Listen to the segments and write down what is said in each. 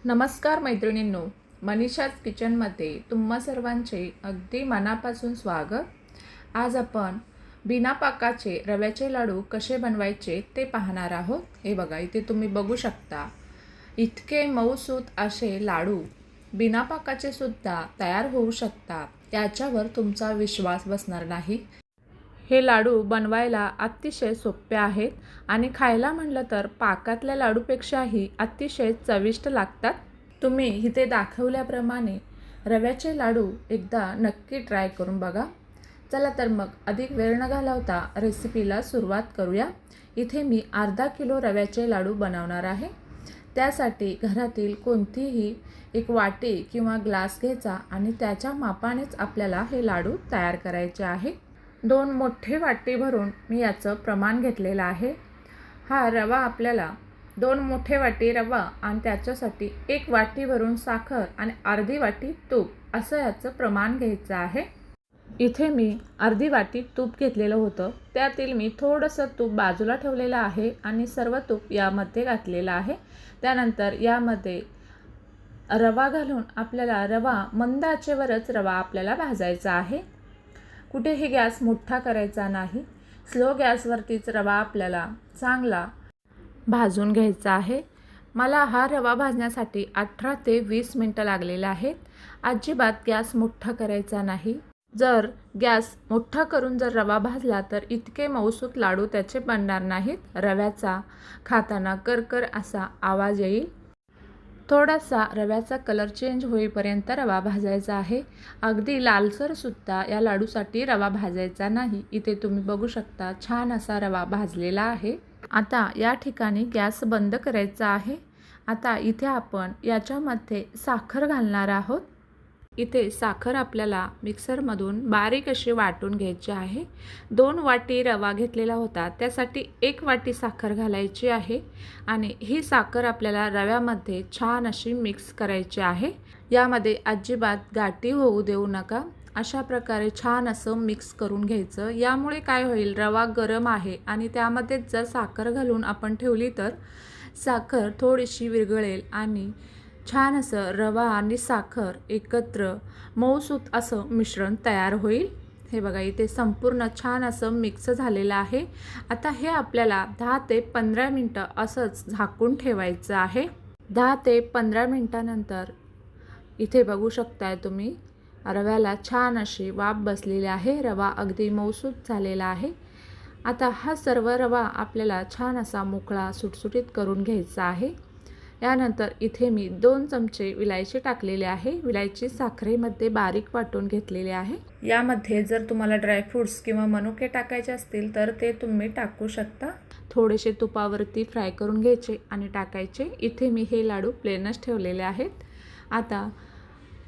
नमस्कार मैत्रिणींनो, मनीषाज किचनमध्ये तुम्हा सर्वांचे अगदी मनापासून स्वागत। आज आपण बिना पाकाचे रव्याचे लाडू कसे बनवायचे ते पाहणार आहोत। हे बघा, इथे तुम्ही बघू शकता इतके मऊसूत असे लाडू बिना पाकाचे सुद्धा तयार होऊ शकतात। याच्यावर तुमचा विश्वास बसणार नाही। हे लाडू बनवायला अतिशय सोपे आहेत आणि खायला म्हटलं तर पाकातल्या लाडूपेक्षाही अतिशय चविष्ट लागतात। तुम्ही इथे दाखवल्याप्रमाणे रव्याचे लाडू एकदा नक्की ट्राय करून बघा। चला तर मग अधिक वेळ न घालवता रेसिपीला सुरुवात करूया। इथे मी अर्धा किलो रव्याचे लाडू बनवणार आहे। त्यासाठी घरातील कोणतीही एक वाटी किंवा ग्लास घ्यायचा आणि त्याच्या मापानेच आपल्याला हे लाडू तयार करायचे आहे। 2 मोठे वाटी भरून मी याचं प्रमाण घेतलेलं आहे। हा रवा आपल्याला 2 मोठे वाटी रवा आणि त्याच्यासाठी 1 वाटी भरून साखर आणि अर्धी वाटी तूप असं याचं प्रमाण घ्यायचं आहे। इथे मी अर्धी वाटी तूप घेतलेलं होतं, त्यातील मी थोडंसं तूप बाजूला ठेवलेलं आहे आणि सर्व तूप यामध्ये घातलेलं आहे। त्यानंतर यामध्ये रवा घालून आपल्याला रवा मंद आचेवरच रवा आपल्याला भाजायचा आहे। कुठेही गॅस मोठा करायचा नाही, स्लो गॅसवरतीच रवा आपल्याला चांगला भाजून घ्यायचा आहे। मला हा रवा भाजण्यासाठी 18 ते 20 मिनिटं लागलेले आहेत। अजिबात गॅस मोठा करायचा नाही। जर गॅस मोठा करून जर रवा भाजला तर इतके मऊसूत लाडू त्याचे बनणार नाहीत। रव्याचा खाताना करकर असा आवाज येईल। थोडासा रव्याचा कलर चेंज होईपर्यंत रवा भाजायचा आहे। अगदी लालसर सुद्धा या लाडूसाठी रवा भाजायचा नाही। इथे तुम्ही बघू शकता छान असा रवा भाजलेला आहे। आता या ठिकाणी गॅस बंद करायचा आहे। आता इथे आपण याच्यामध्ये साखर घालणार आहोत। इथे साखर आपल्याला मिक्सरमधून बारीक अशी वाटून घ्यायची आहे। 2 वाटी रवा घेतलेला होता, त्यासाठी 1 वाटी साखर घालायची आहे आणि ही साखर आपल्याला रव्यामध्ये छान अशी मिक्स करायची आहे। यामध्ये अजिबात गाठी होऊ देऊ नका। अशा प्रकारे छान असं मिक्स करून घ्यायचं। यामुळे काय होईल, रवा गरम आहे आणि त्यामध्ये जर साखर घालून आपण ठेवली तर साखर थोडीशी विरघळेल आणि छान असं रवा आणि साखर एकत्र मऊसूत असं मिश्रण तयार होईल। हे बघा, इथे संपूर्ण छान असं मिक्स झालेलं आहे। आता हे आपल्याला 10 ते 15 मिनिटं असंच झाकून ठेवायचं आहे। 10 ते 15 मिनिटानंतर इथे बघू शकताय तुम्ही रव्याला छान अशी वाफ बसलेली आहे। रवा अगदी मऊसूत झालेला आहे। आता हा सर्व रवा आपल्याला छान असा मोकळा सुटसुटीत करून घ्यायचा आहे। यानंतर इथे मी 2 चमचे विलायची टाकलेले आहे। विलायची साखरेमध्ये बारीक वाटून घेतलेले आहे। यामध्ये जर तुम्हाला ड्रायफ्रूट्स किंवा मनुके टाकायचे असतील तर ते तुम्ही टाकू शकता। थोडेसे तुपावरती फ्राय करून घ्यायचे आणि टाकायचे। इथे मी हे लाडू प्लेनच ठेवलेले आहेत। आता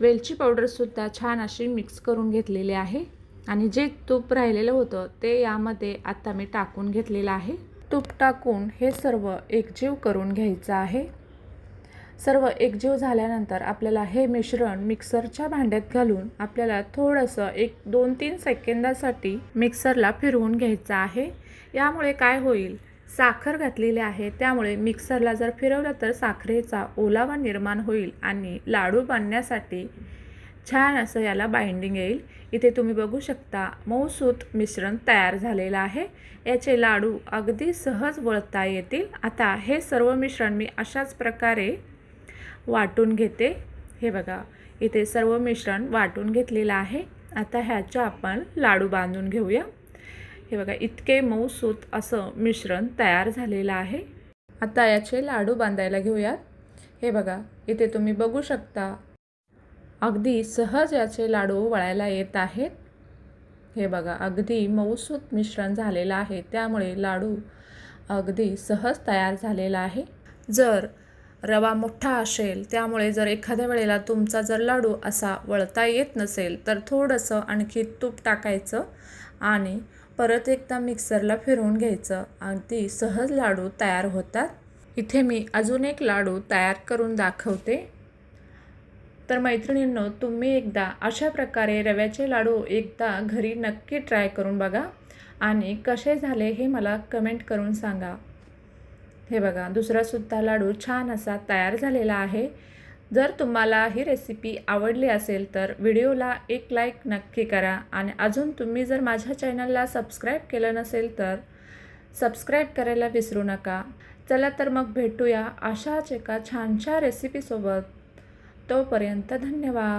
वेलची पावडरसुद्धा छान अशी मिक्स करून घेतलेली आहे आणि जे तूप राहिलेलं होतं ते यामध्ये आता मी टाकून घेतलेलं आहे। तूप टाकून हे सर्व एकजीव करून घ्यायचं आहे। सर्व एकजीव झाल्यानंतर आपल्याला हे मिश्रण मिक्सरच्या भांड्यात घालून आपल्याला थोडंसं 1-2-3 सेकंदासाठी मिक्सरला फिरवून घ्यायचं आहे। यामुळे काय होईल, साखर घातलेली आहे त्यामुळे मिक्सरला जर फिरवलं तर साखरेचा ओलावा निर्माण होईल आणि लाडू बनण्यासाठी छान असं याला बाइंडिंग येईल। इथे तुम्ही बघू शकता मऊसूत मिश्रण तयार झालेलं आहे। याचे लाडू अगदी सहज वळता येतील। आता हे सर्व मिश्रण मी अशाच प्रकारे वाटून घेते। हे बघा, इथे सर्व मिश्रण वाटून घेतलेलं आहे। आता ह्याच्या आपण लाडू बांधून घेऊया। हे बघा, इतके मऊसूत असं मिश्रण तयार झालेलं आहे। आता याचे लाडू बांधायला घेऊयात। हे बघा, इथे तुम्ही बघू शकता अगदी सहज याचे लाडू वळायला येत आहेत। हे बघा, अगदी मऊसूत मिश्रण झालेलं आहे त्यामुळे लाडू अगदी सहज तयार झालेला आहे। जर रवा मोठा असेल त्यामुळे जर एखाद्या वेळेला तुमचा जर लाडू असा वळता येत नसेल तर थोडंसं आणखी तूप टाकायचं आणि परत एकदा मिक्सरला फिरवून घ्यायचं। अगदी सहज लाडू तयार होतात। इथे मी अजून एक लाडू तयार करून दाखवते। तर मैत्रिणींनो, तुम्ही एकदा अशा प्रकारे रव्याचे लाडू एकदा घरी नक्की ट्राय करून बघा आणि कसे झाले हे मला कमेंट करून सांगा। हे बघा, दुसरा सुद्धा लाडू छान असा तयार झालेला आहे। जर तुम्हाला ही रेसिपी आवडली असेल तर व्हिडिओला एक लाईक नक्की करा आणि अजून तुम्ही जर माझ्या चॅनलला सबस्क्राईब केलं नसेल तर सबस्क्राईब करायला विसरू नका. चला तर मग भेटूया अशाच एका छानशा रेसिपीसोबत. तोपर्यंत धन्यवाद.